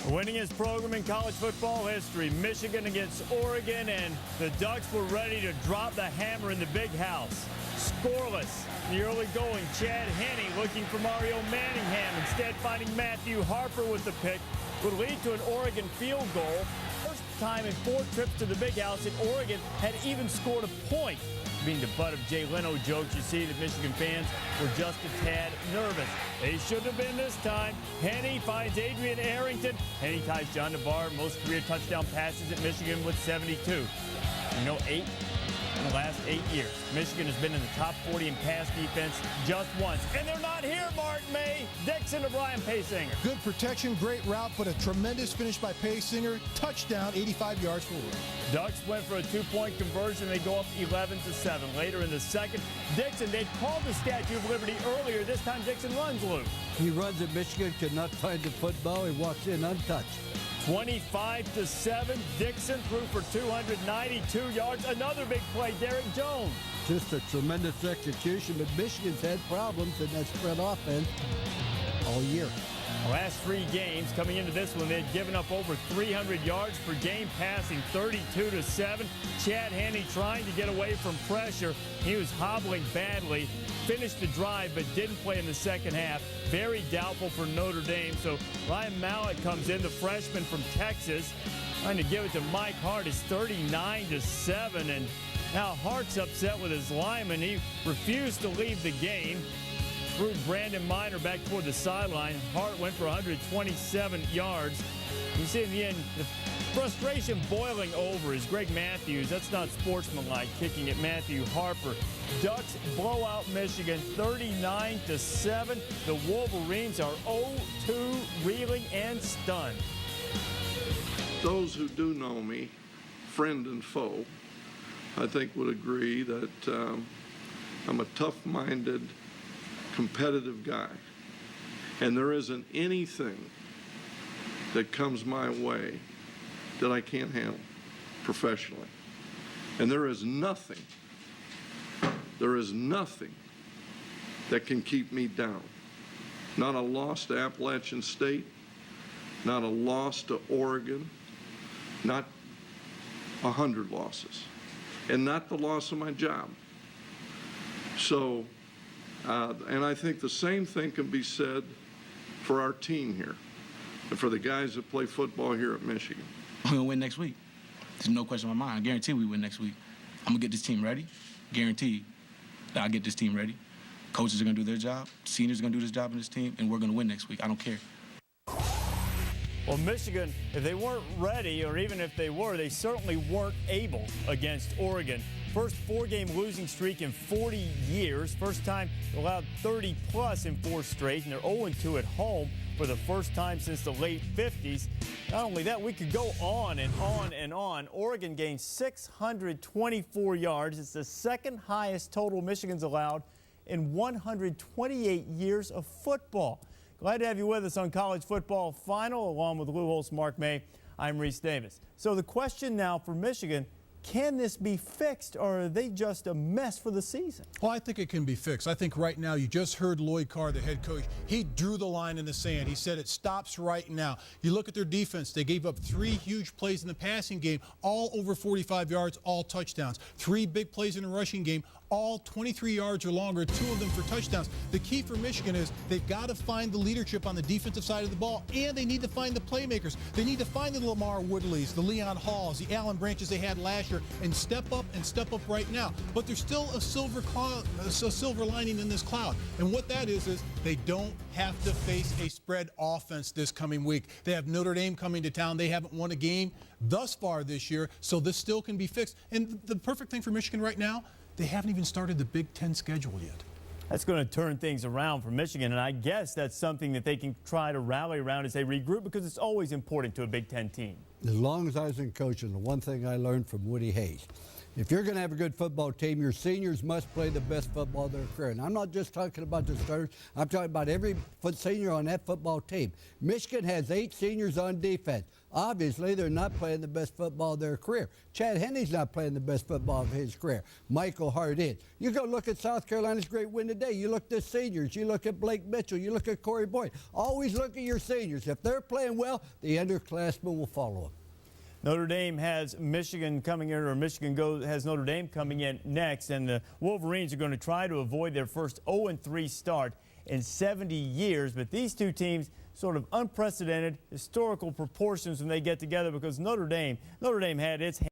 Winningest program in college football history, Michigan against Oregon, and the Ducks were ready to drop the hammer in the big house. Scoreless in the early going. Chad Henne looking for Mario Manningham, instead finding Matthew Harper with the pick, would lead to an Oregon field goal. First time in 4 trips to the big house that Oregon had even scored a point. Being the butt of Jay Leno jokes, you see that Michigan fans were just a tad nervous. They should have been this time. Henne finds Adrian Arrington. Henne ties John DeVar most career touchdown passes at Michigan with 72. You know, 8 in the last 8 years. Michigan has been in the top 40 in pass defense just once. And they're not here, Martin May. Dixon to Brian Paysinger. Good protection, great route, but a tremendous finish by Paysinger. Touchdown, 85 yards for Oregon. Ducks went for a 2-point conversion. They go up 11-7. Later in the second, Dixon, they'd called the Statue of Liberty earlier. This time Dixon runs loose. He runs at Michigan, could not find the football. He walks in untouched. 25-7. Dixon threw for 292 yards. Another big play, Derek Jones. Just a tremendous execution, but Michigan's had problems in that spread offense all year. The last 3 games coming into this one, they had given up over 300 yards per game, passing 32-7. Chad Henne trying to get away from pressure. He was hobbling badly. Finished the drive, but didn't play in the second half. Very doubtful for Notre Dame. So Ryan Mallett comes in, the freshman from Texas, trying to give it to Mike Hart. It's 39-7, and now Hart's upset with his lineman. He refused to leave the game. Threw Brandon Miner back toward the sideline. Hart went for 127 yards. You see in the end, the frustration boiling over is Greg Matthews. That's not sportsmanlike, kicking at Matthew Harper. Ducks blow out Michigan 39-7. The Wolverines are 0-2, reeling and stunned. Those who do know me, friend and foe, I think would agree that I'm a tough-minded, competitive guy. And there isn't anything that comes my way that I can't handle professionally. And there is nothing that can keep me down. Not a loss to Appalachian State, not a loss to Oregon, not 100 losses, and not the loss of my job. So, and I think the same thing can be said for our team here and for the guys that play football here at Michigan. We're going to win next week. There's no question in my mind. I guarantee we win next week. I'm going to get this team ready. Guaranteed that I'll get this team ready. Coaches are going to do their job. Seniors are going to do this job in this team, and we're going to win next week. I don't care. Well, Michigan, if they weren't ready, or even if they were, they certainly weren't able against Oregon. First 4-game losing streak in 40 years. First time allowed 30-plus in 4 straight, and they're 0-2 at home for the first time since the late 50s. Not only that, we could go on and on and on. Oregon gained 624 yards. It's the second highest total Michigan's allowed in 128 years of football. Glad to have you with us on College Football Final, along with Lou Holtz, Mark May. I'm Reese Davis. So the question now for Michigan, can this be fixed, or are they just a mess for the season? Well, I think it can be fixed. I think right now, you just heard Lloyd Carr, the head coach. He drew the line in the sand. He said it stops right now. You look at their defense. They gave up 3 huge plays in the passing game, all over 45 yards, all touchdowns. 3 big plays in the rushing game, all 23 yards or longer, 2 of them for touchdowns. The key for Michigan is they've got to find the leadership on the defensive side of the ball, and they need to find the playmakers. They need to find the Lamar Woodleys, the Leon Halls, the Allen Branches they had last year, and step up right now. But there's still a silver lining in this cloud. And what that is they don't have to face a spread offense this coming week. They have Notre Dame coming to town. They haven't won a game thus far this year, so this still can be fixed. And the perfect thing for Michigan right now, they haven't even started the Big Ten schedule yet. That's going to turn things around for Michigan, and I guess that's something that they can try to rally around as they regroup, because it's always important to a Big Ten team. As long as I was in coaching, the one thing I learned from Woody Hayes, If you're going to have a good football team, your seniors must play the best football of their career. And I'm not just talking about the starters. I'm talking about every senior on that football team. Michigan has 8 seniors on defense. Obviously, they're not playing the best football of their career. Chad Henne's not playing the best football of his career. Michael Hart is. You go look at South Carolina's great win today. You look at the seniors. You look at Blake Mitchell. You look at Corey Boyd. Always look at your seniors. If they're playing well, the underclassmen will follow them. Notre Dame has Michigan coming in, or Michigan has Notre Dame coming in next, and the Wolverines are going to try to avoid their first 0-3 start in 70 years. But these two teams, sort of unprecedented historical proportions when they get together, because Notre Dame had its